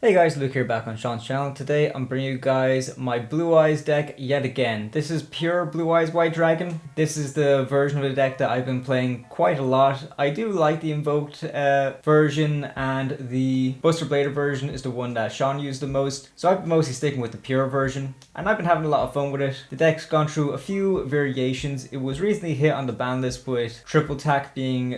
Hey guys, Luke here back on Sean's channel. Today I'm bringing you guys my Blue Eyes deck yet again. This is pure Blue Eyes White Dragon. This is the version of the deck that I've been playing quite a lot. I do like the Invoked version, and the Buster Blader version is the one that Sean used the most. So I've been mostly sticking with the pure version, and I've been having a lot of fun with it. The deck's gone through a few variations. It was recently hit on the ban list with triple attack being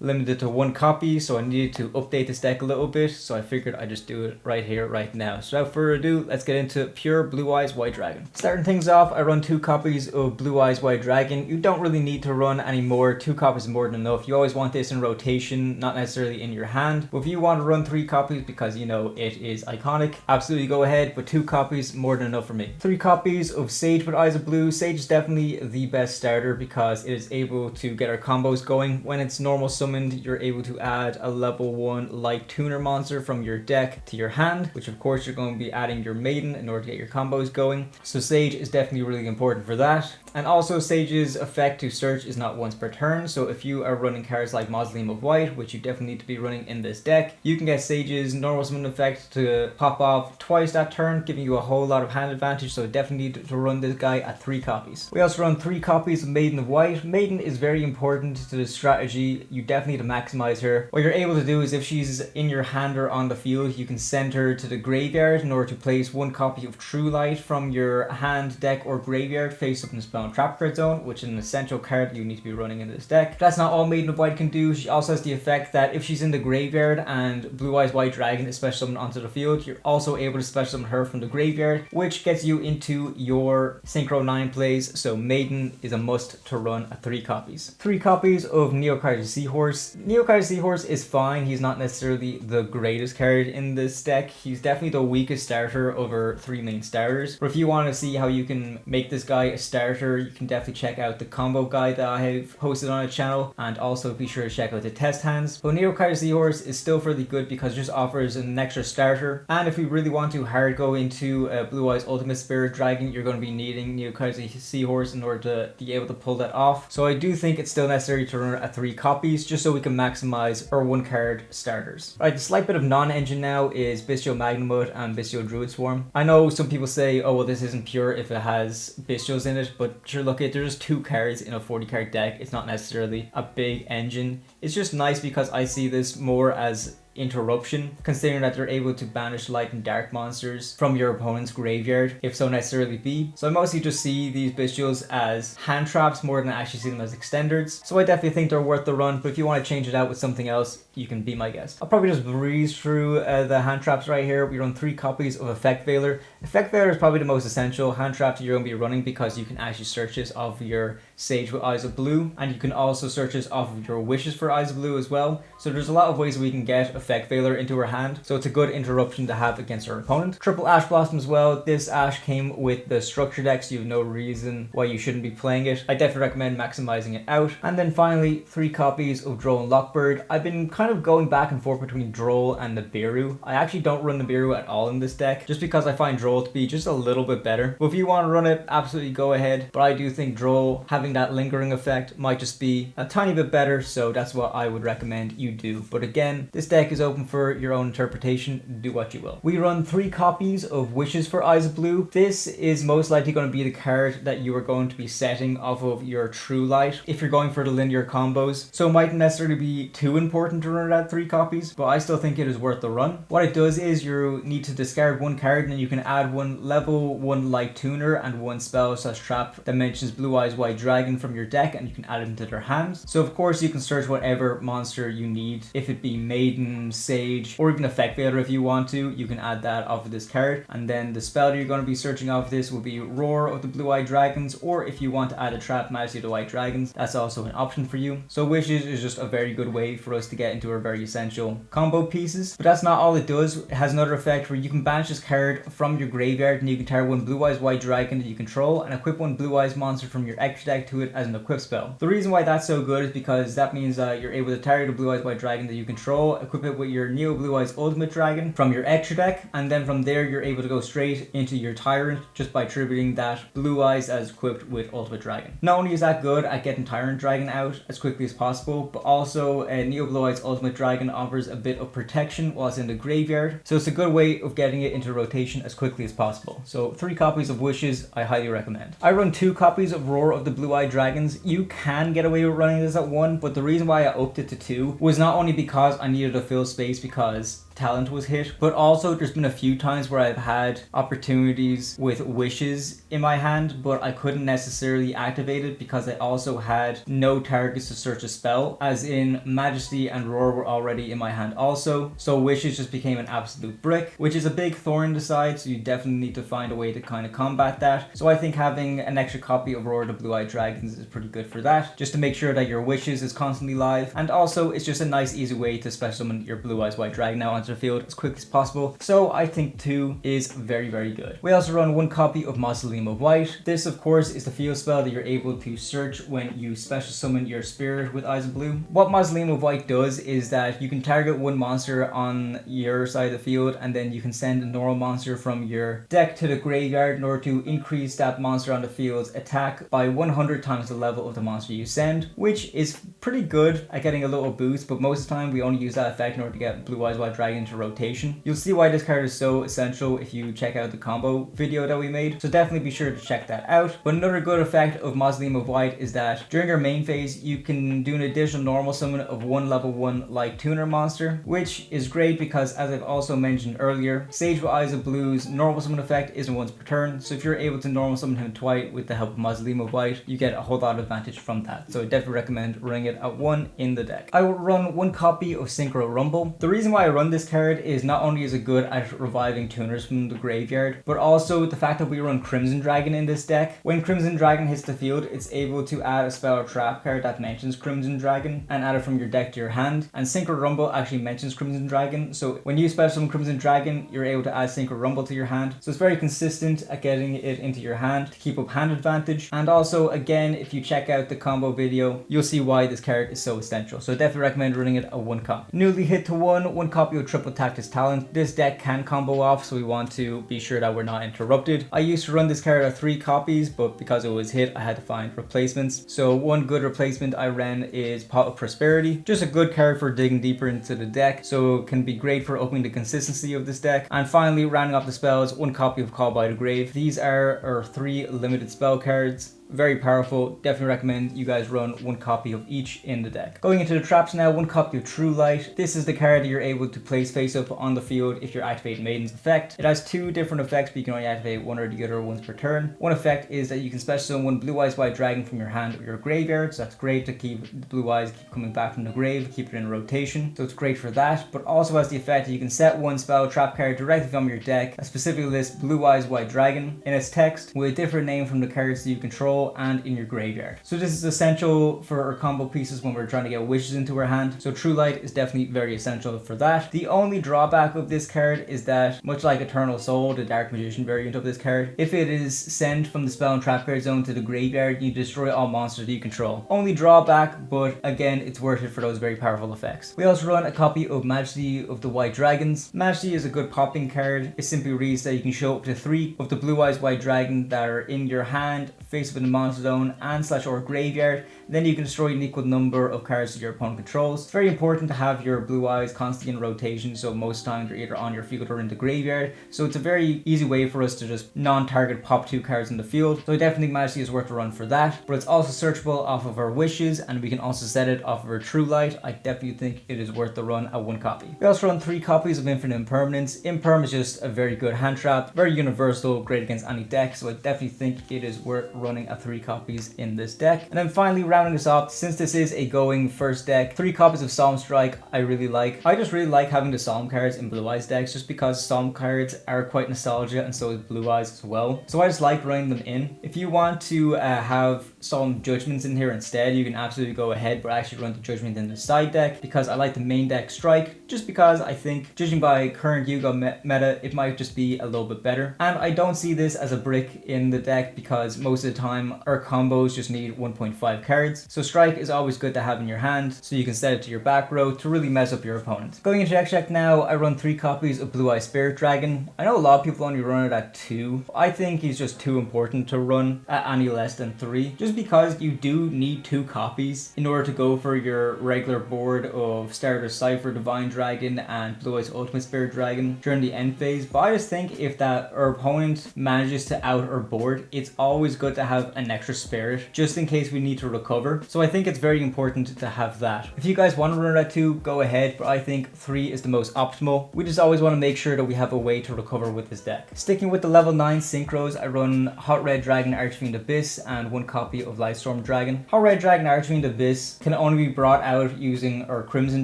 limited to 1 copy, so I needed to update this deck a little bit. So I figured I'd just do it right here, right now. So without further ado, let's get into pure Blue Eyes White Dragon. Starting things off, I run 2 copies of Blue Eyes White Dragon. You don't really need to run any more. 2 copies is more than enough. You always want this in rotation, not necessarily in your hand. But if you want to run 3 copies because you know it is iconic, absolutely go ahead, but 2 copies more than enough for me. 3 copies of Sage with Eyes of Blue. Sage is definitely the best starter because it is able to get our combos going. When it's normal summoned, you're able to add a level 1 light tuner monster from your deck to your hand, which of course you're going to be adding your Maiden in order to get your combos going. So Sage is definitely really important for that. And also Sage's effect to search is not once per turn, so if you are running cards like Mausoleum of White, which you definitely need to be running in this deck, you can get Sage's normal summon effect to pop off twice that turn, giving you a whole lot of hand advantage, so definitely need to run this guy at 3 copies. We also run 3 copies of Maiden of White. Maiden is very important to the strategy. You definitely need to maximize her. What you're able to do is if she's in your hand or on the field, you can send her to the graveyard in order to place 1 copy of True Light from your hand, deck, or graveyard face up in the Spell and Trap card zone, which is an essential card you need to be running in this deck. That's not all Maiden of White can do. She also has the effect that if she's in the graveyard and Blue Eyes White Dragon is special summoned onto the field, you're also able to special summon her from the graveyard, which gets you into your Synchro 9 plays. So Maiden is a must to run at 3 copies. 3 copies of Neo Kaiser Sea Horse. Neo Kaiser Sea Horse is fine. He's not necessarily the greatest card in this deck. He's definitely the weakest starter over 3 main starters. But if you want to see how you can make this guy a starter, you can definitely check out the combo guide that I have posted on the channel, and also be sure to check out the test hands. But Neo Kaiser Sea Horse is still fairly good because it just offers an extra starter. And if we really want to hard go into Blue Eyes Ultimate Spirit Dragon, you're going to be needing Neo Kaiser Sea Horse in order to be able to pull that off. So I do think it's still necessary to run at 3 copies just so we can maximize our 1 card starters. Right, the slight bit of non-engine now is Bystial Magnamhut and Bystial Druiswurm. I know some people say, oh well, this isn't pure if it has Bystials in it, but sure, look, there's just 2 cards in a 40 card deck. It's not necessarily a big engine. It's just nice because I see this more as interruption, considering that they're able to banish light and dark monsters from your opponent's graveyard if so necessarily be. So I mostly just see these Bystials as hand traps more than actually see them as extenders. So I definitely think they're worth the run, but if you want to change it out with something else, you can be my guest. I'll probably just breeze through the hand traps right here. We run 3 copies of Effect Veiler. Effect Veiler is probably the most essential hand trap that you're going to be running because you can actually search this off of your Sage with Eyes of Blue, and you can also search this off of your Wishes for Eyes of Blue as well. So there's a lot of ways we can get Effect Veiler into her hand, so it's a good interruption to have against our opponent. Triple Ash Blossom as well. This Ash came with the structure deck, so you have no reason why you shouldn't be playing it. I definitely recommend maximizing it out. And then finally, 3 copies of Droll and Lockbird. I've been kind of going back and forth between Droll and Nibiru. I actually don't run Nibiru at all in this deck, just because I find Droll to be just a little bit better. But if you want to run it, absolutely go ahead. But I do think Droll having that lingering effect might just be a tiny bit better, so that's what I would recommend you do. But again, this deck is open for your own interpretation. Do what you will. We run 3 copies of Wishes for Eyes of Blue. This is most likely going to be the card that you are going to be setting off of your True Light if you're going for the linear combos. So it mightn't necessarily be too important to run it at 3 copies, but I still think it is worth the run. What it does is you need to discard 1 card, and then you can add 1 level 1 light tuner and 1 spell / trap that mentions Blue Eyes White Dragon from your deck, and you can add it into their hands. So of course you can search whatever monster you need, if it be Maiden, Sage, or even Effect Veiler if you want to. You can add that off of this card, and then the spell that you're going to be searching off this will be Roar of the Blue-Eyed Dragons, or if you want to add a trap, Majesty of the White Dragons, that's also an option for you. So Wishes is just a very good way for us to get into our very essential combo pieces. But that's not all it does. It has another effect where you can banish this card from your graveyard, and you can target 1 Blue Eyes White Dragon that you control and equip 1 Blue Eyes monster from your extra deck to it as an equip spell. The reason why that's so good is because that means you're able to target a Blue Eyes White Dragon that you control, equip it with your Neo Blue Eyes Ultimate Dragon from your extra deck, and then from there you're able to go straight into your Tyrant just by attributing that Blue Eyes as equipped with Ultimate Dragon. Not only is that good at getting Tyrant Dragon out as quickly as possible, but also Neo Blue Eyes Ultimate Ultimate Dragon offers a bit of protection while it's in the graveyard, so it's a good way of getting it into rotation as quickly as possible. So 3 copies of Wishes I highly recommend. I run 2 copies of Roar of the Blue-Eyed Dragons. You can get away with running this at 1, but the reason why I upped it to 2 was not only because I needed to fill space because talent was hit, but also there's been a few times where I've had opportunities with Wishes in my hand, but I couldn't necessarily activate it because I also had no targets to search a spell, as in Majesty and Roar were already in my hand also, so Wishes just became an absolute brick, which is a big thorn in the side, so you definitely need to find a way to kind of combat that. So I think having an extra copy of Roar of the Blue-Eyed Dragons is pretty good for that, just to make sure that your Wishes is constantly live, and also it's just a nice easy way to special summon your Blue-Eyes White Dragon now onto the field as quick as possible. So I think 2 is very good. We also run 1 copy of Mausoleum of White. This of course is the field spell that you're able to search when you special summon your spirit with Eyes of Blue. What Mausoleum of White does is that you can target 1 monster on your side of the field, and then you can send a normal monster from your deck to the graveyard in order to increase that monster on the field's attack by 100 times the level of the monster you send, which is pretty good at getting a little boost, but most of the time we only use that effect in order to get Blue Eyes White Dragon into rotation. You'll see why this card is so essential if you check out the combo video that we made, so definitely be sure to check that out. But another good effect of Mausoleum of White is that during your main phase you can do an additional normal summon of 1 level 1 Light Tuner monster, which is great because, as I've also mentioned earlier, Sage with Eyes of Blue's normal summon effect isn't once per turn, so if you're able to normal summon him twice with the help of Mausoleum of White, you get a whole lot of advantage from that, so I definitely recommend running it at 1 in the deck. I will run 1 copy of Synchro Rumble. The reason why I run this card is not only is it good at reviving tuners from the graveyard, but also the fact that we run Crimson Dragon in this deck. When Crimson Dragon hits the field, it's able to add a spell or trap card that mentions Crimson Dragon and add it from your deck to your hand, and Synchro Rumble actually mentions Crimson Dragon, so when you special summon Crimson Dragon, you're able to add Synchro Rumble to your hand, so it's very consistent at getting it into your hand to keep up hand advantage. And also, again, if you check out the combo video, you'll see why this card is so essential, so I definitely recommend running it at 1 copy. Newly hit to 1 copy of Triple Tactics Talent. This deck can combo off, so we want to be sure that we're not interrupted. I used to run this card at 3 copies, but because it was hit, I had to find replacements. So 1 good replacement I ran is Pot of Prosperity. Just a good card for digging deeper into the deck, so it can be great for opening the consistency of this deck. And finally, rounding off the spells, 1 copy of Call by the Grave. These are our 3 limited spell cards. Very powerful. Definitely recommend you guys run 1 copy of each in the deck. Going into the traps now, 1 copy of True Light. This is the card that you're able to place face up on the field if you're activating Maiden's effect. It has 2 different effects, but you can only activate 1 or the other once per turn. 1 effect is that you can special summon 1 Blue Eyes White Dragon from your hand or your graveyard, so that's great to keep the blue eyes keep coming back from the grave, keep it in rotation, so it's great for that. But also has the effect that you can set 1 spell trap card directly from your deck that specifically lists Blue Eyes White Dragon in its text with a different name from the cards that you control and in your graveyard. So this is essential for our combo pieces when we're trying to get Wishes into our hand, so True Light is definitely very essential for that. The only drawback of this card is that, much like Eternal Soul, the Dark Magician variant of this card, if it is sent from the spell and trap card zone to the graveyard, you destroy all monsters that you control. Only drawback, but again, it's worth it for those very powerful effects. We also run a copy of Majesty of the White Dragons. Majesty is a good popping card. It simply reads that you can show up to 3 of the Blue Eyes White Dragon that are in your hand, face up in the monster zone and / or graveyard. Then you can destroy an equal number of cards that your opponent controls. It's very important to have your blue eyes constantly in rotation, so most times they're either on your field or in the graveyard. So it's a very easy way for us to just non-target pop 2 cards in the field. So I definitely think Majesty is worth a run for that. But it's also searchable off of our Wishes, and we can also set it off of our True Light. I definitely think it is worth the run at 1 copy. We also run 3 copies of Infinite Impermanence. Imperm is just a very good hand trap, very universal, great against any deck, so I definitely think it is worth running at 3 copies in this deck. And then finally, rounding this off, since this is a going first deck, 3 copies of Solemn Strike I really like. I just really like having the Solemn cards in Blue Eyes decks just because Solemn cards are quite nostalgia and so is Blue Eyes as well. So I just like running them in. If you want to have Solemn Judgments in here instead, you can absolutely go ahead, but I actually run the Judgment in the side deck because I like the main deck Strike, just because I think, judging by current Yu-Gi-Oh meta, it might just be a little bit better. And I don't see this as a brick in the deck because most of the time our combos just need 1.5 cards. cards. So Strike is always good to have in your hand, so you can set it to your back row to really mess up your opponent. Going into extra deck now, I run 3 copies of Blue Eye Spirit Dragon. I know a lot of people only run it at 2. I think he's just too important to run at any less than 3, just because you do need 2 copies in order to go for your regular board of Stardust, Sifr, Divine Dragon, and Blue Eyes Ultimate Spirit Dragon during the end phase. But I just think if that our opponent manages to out our board, it's always good to have an extra spirit just in case we need to recover. So I think it's very important to have that. If you guys want to run it at 2, go ahead, but I think 3 is the most optimal. We just always want to make sure that we have a way to recover with this deck. Sticking with the level 9 synchros, I run Hot Red Dragon Archfiend Abyss and 1 copy of Lightstorm Dragon. Hot Red Dragon Archfiend Abyss can only be brought out using our Crimson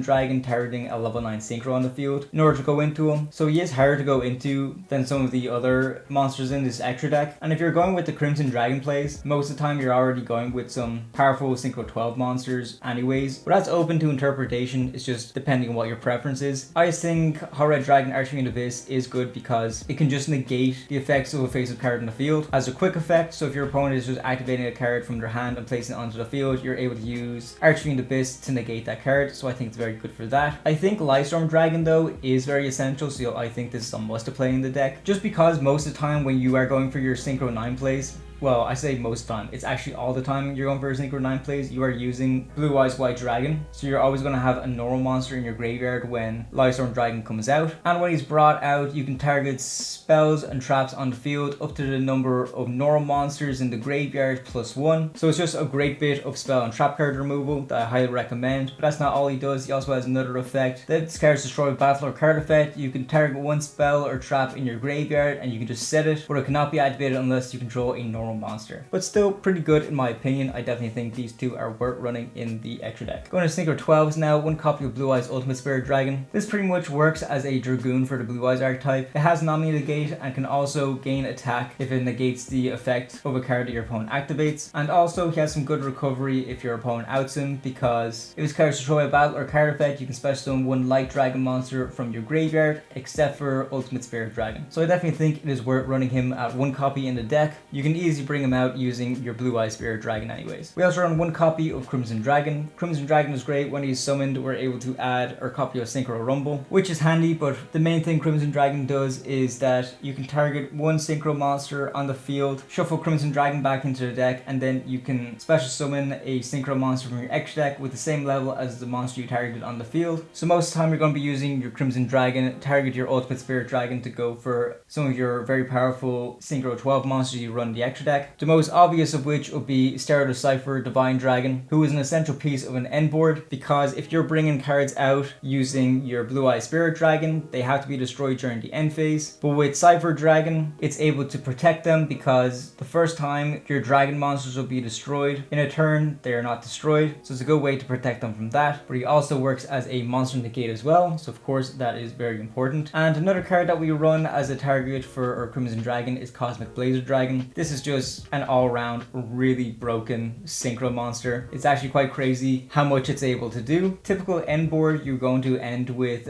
Dragon targeting a level 9 synchro on the field in order to go into him. So he is harder to go into than some of the other monsters in this extra deck. And if you're going with the Crimson Dragon plays, most of the time you're already going with some powerful Synchro 12 monsters anyways. But that's open to interpretation, it's just depending on what your preference is. I just think Hot Red Dragon Archfiend Abyss is good because it can just negate the effects of a face-up card in the field as a quick effect. So if your opponent is just activating a card from their hand and placing it onto the field, you're able to use Archfiend Abyss to negate that card. So I think it's very good for that. I think Lightstorm Dragon though is very essential, so I think this is a must to play in the deck, just because most of the time when you are going for your Synchro 9 plays, well, I say most time, it's actually all the time you're going for Synchro 9 plays, you are using Blue Eyes White Dragon. So you're always going to have a normal monster in your graveyard when Lightstorm Dragon comes out. And when he's brought out, you can target spells and traps on the field up to the number of normal monsters in the graveyard +1. So it's just a great bit of spell and trap card removal that I highly recommend. But that's not all he does, he also has another effect. This card's destroy battle or card effect. You can target 1 spell or trap in your graveyard and you can just set it, but it cannot be activated unless you control a normal monster. But still pretty good in my opinion. I definitely think these 2 are worth running in the extra deck. Going to Synchro 12s now, 1 copy of Blue Eyes Ultimate Spirit Dragon. This pretty much works as a Dragoon for the Blue Eyes archetype. It has Nominee Negate and can also gain attack if it negates the effect of a card that your opponent activates. And also he has some good recovery if your opponent outs him, because if his card is destroy a battle or card effect, you can special summon 1 light dragon monster from your graveyard except for Ultimate Spirit Dragon. So I definitely think it is worth running him at 1 copy in the deck. You can easily bring him out using your Blue Eye Spirit Dragon anyways. We also run 1 copy of Crimson Dragon. Crimson Dragon is great. When he's summoned, we're able to add our copy of Synchro Rumble, which is handy, but the main thing Crimson Dragon does is that you can target 1 Synchro monster on the field, shuffle Crimson Dragon back into the deck, and then you can special summon a Synchro monster from your extra deck with the same level as the monster you targeted on the field. So most of the time you're going to be using your Crimson Dragon, target your Ultimate Spirit Dragon to go for some of your very powerful Synchro 12 monsters you run in the extra deck. The most obvious of which would be Stardust, Sifr, Divine Dragon, who is an essential piece of an end board, because if you're bringing cards out using your Blue Eye Spirit Dragon, they have to be destroyed during the end phase. But with Sifr Dragon, it's able to protect them, because the first time your dragon monsters will be destroyed in a turn, they are not destroyed. So it's a good way to protect them from that. But he also works as a monster negate as well, so of course that is very important. And another card that we run as a target for our Crimson Dragon is Cosmic Blazar Dragon. This is just an all-around really broken synchro monster. It's actually quite crazy how much it's able to do. Typical end board, you're going to end with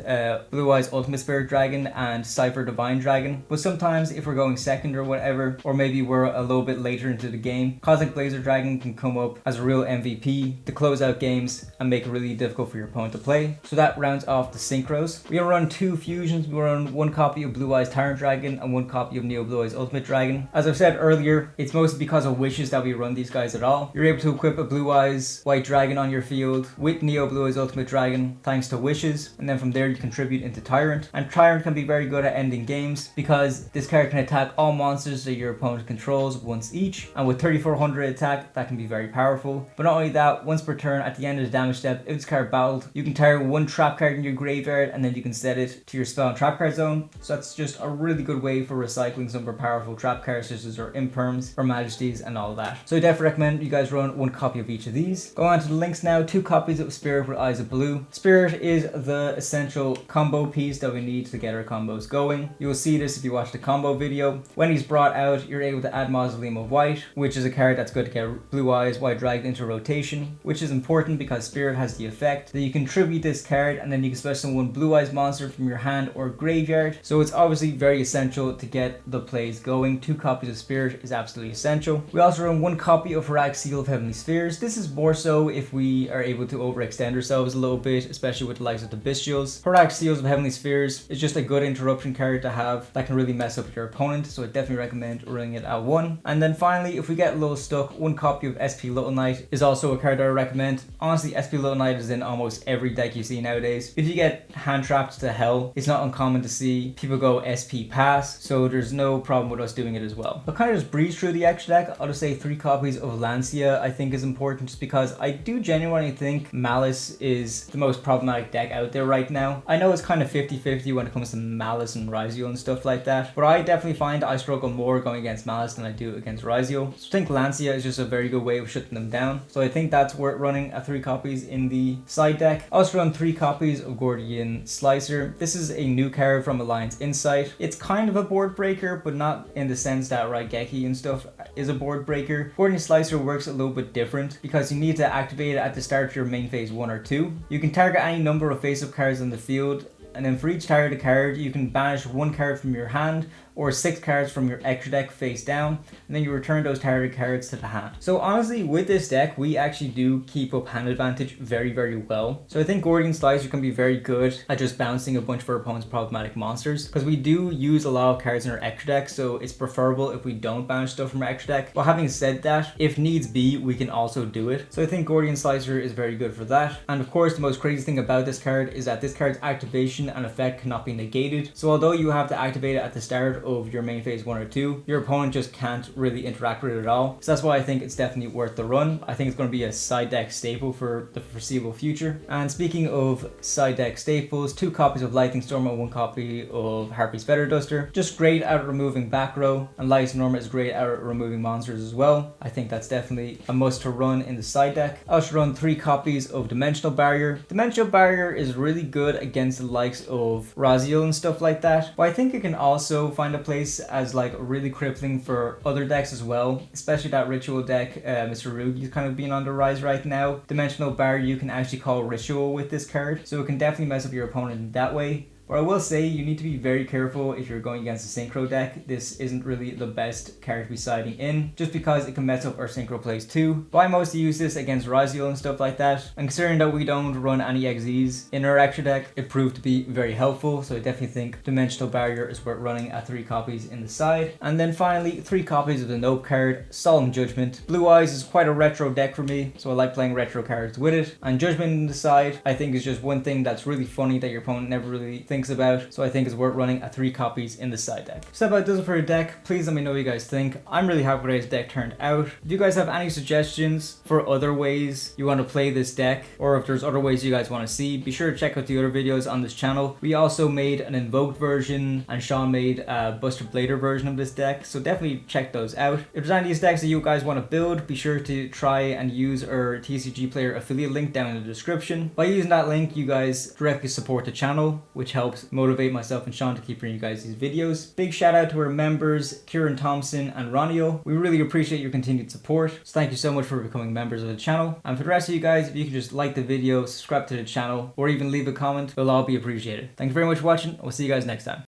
Blue Eyes Ultimate Spirit Dragon and Sifr Divine Dragon. But sometimes if we're going second or whatever, or maybe we're a little bit later into the game, Cosmic Blazar Dragon can come up as a real MVP to close out games and make it really difficult for your opponent to play. So that rounds off the synchros. We run 2 fusions. We run 1 copy of Blue Eyes Tyrant Dragon and 1 copy of Neo Blue Eyes Ultimate Dragon. As I've said earlier, it's mostly because of wishes that we run these guys at all. You're able to equip a Blue Eyes White Dragon on your field with Neo Blue Eyes Ultimate Dragon thanks to wishes, and then from there you contribute into Tyrant. And Tyrant can be very good at ending games because this card can attack all monsters that your opponent controls once each, and with 3400 attack that can be very powerful. But not only that, once per turn at the end of the damage step, if this card battled, you can target 1 trap card in your graveyard and then you can set it to your spell and trap card zone. So that's just a really good way for recycling some of our powerful trap cards such as our Imperms, our Majesties and all that. So I definitely recommend you guys run 1 copy of each of these. Going on to the links now, 2 copies of Spirit with Eyes of Blue. Spirit is the essential combo piece that we need to get our combos going. You will see this if you watch the combo video. When he's brought out, you're able to add Mausoleum of White, which is a card that's good to get Blue Eyes White Dragon into rotation, which is important because Spirit has the effect that you contribute this card and then you can special summon 1 Blue Eyes monster from your hand or graveyard. So it's obviously very essential to get the plays going. 2 copies of Spirit is absolutely absolutely essential. We also run 1 copy of Hieratic Seal of Heavenly Spheres. This is more so if we are able to overextend ourselves a little bit, especially with the likes of the Bystials. Hieratic Seals of Heavenly Spheres is just a good interruption card to have that can really mess up your opponent, so I definitely recommend running it at 1. And then finally, if we get a little stuck, 1 copy of SP Little Knight is also a card that I recommend. Honestly, SP Little Knight is in almost every deck you see nowadays. If you get hand trapped to hell, it's not uncommon to see people go SP pass, so there's no problem with us doing it as well. I'll kind of just breeze through the extra deck. I'll just say 3 copies of Lancia I think is important, just because I do genuinely think Malice is the most problematic deck out there right now. I know it's kind of 50-50 when it comes to Malice and Ryzio and stuff like that, but I definitely find I struggle more going against Malice than I do against Ryzio. So I think Lancia is just a very good way of shutting them down, so I think that's worth running at 3 copies in the side deck. I also run 3 copies of Gordian Slicer. This is a new card from Alliance Insight. It's kind of a board breaker, but not in the sense that Raigeki and stuff is a board breaker. Gordian Slicer works a little bit different because you need to activate it at the start of your main phase 1 or 2. You can target any number of face-up cards on the field, and then for each targeted card, you can banish 1 card from your hand or 6 cards from your extra deck face down, and then you return those targeted cards to the hand. So honestly, with this deck, we actually do keep up hand advantage very, very well. So I think Gordian Slicer can be very good at just bouncing a bunch of our opponent's problematic monsters, because we do use a lot of cards in our extra deck, so it's preferable if we don't banish stuff from our extra deck. But having said that, if needs be, we can also do it. So I think Gordian Slicer is very good for that. And of course, the most crazy thing about this card is that this card's activation and effect cannot be negated. So although you have to activate it at the start of your main phase 1 or 2, your opponent just can't really interact with it at all. So that's why I think it's definitely worth the run. I think it's going to be a side deck staple for the foreseeable future. And speaking of side deck staples, 2 copies of Lightstorm and 1 copy of Harpy's Feather Duster. Just great at removing back row, and Lightstorm is great at removing monsters as well. I think that's definitely a must to run in the side deck. I also run 3 copies of Dimensional Barrier. Dimensional Barrier is really good against the likes of Raziel and stuff like that, but I think it can also find a place as like really crippling for other decks as well, especially that ritual deck. Mr. Rugi's kind of being on the rise right now. Dimensional Barrier you can actually call ritual with this card, so it can definitely mess up your opponent in that way. But I will say you need to be very careful if you're going against a synchro deck. This isn't really the best card to be siding in, just because it can mess up our synchro plays too. But I mostly use this against Raziel and stuff like that. And considering that we don't run any XZs in our extra deck, it proved to be very helpful. So I definitely think Dimensional Barrier is worth running at 3 copies in the side. And then finally, 3 copies of the Nope card, Solemn Judgment. Blue Eyes is quite a retro deck for me, so I like playing retro cards with it. And Judgment in the side, I think is just one thing that's really funny that your opponent never really thinks about, so I think it's worth running at 3 copies in the side deck. So that about does it for your deck. Please let me know what you guys think. I'm really happy with how this deck turned out. If you guys have any suggestions for other ways you want to play this deck, or if there's other ways you guys want to see, be sure to check out the other videos on this channel. We also made an invoked version, and Sean made a Buster Blader version of this deck, so definitely check those out. If there's any of these decks that you guys want to build, be sure to try and use our TCG Player affiliate link down in the description. By using that link, you guys directly support the channel, which helps motivate myself and Sean to keep bringing you guys these videos. Big shout out to our members, Kieran Thompson and Ronio. We really appreciate your continued support, so thank you so much for becoming members of the channel. And for the rest of you guys, if you can just like the video, subscribe to the channel, or even leave a comment, it'll all be appreciated. Thank you very much for watching. We'll see you guys next time.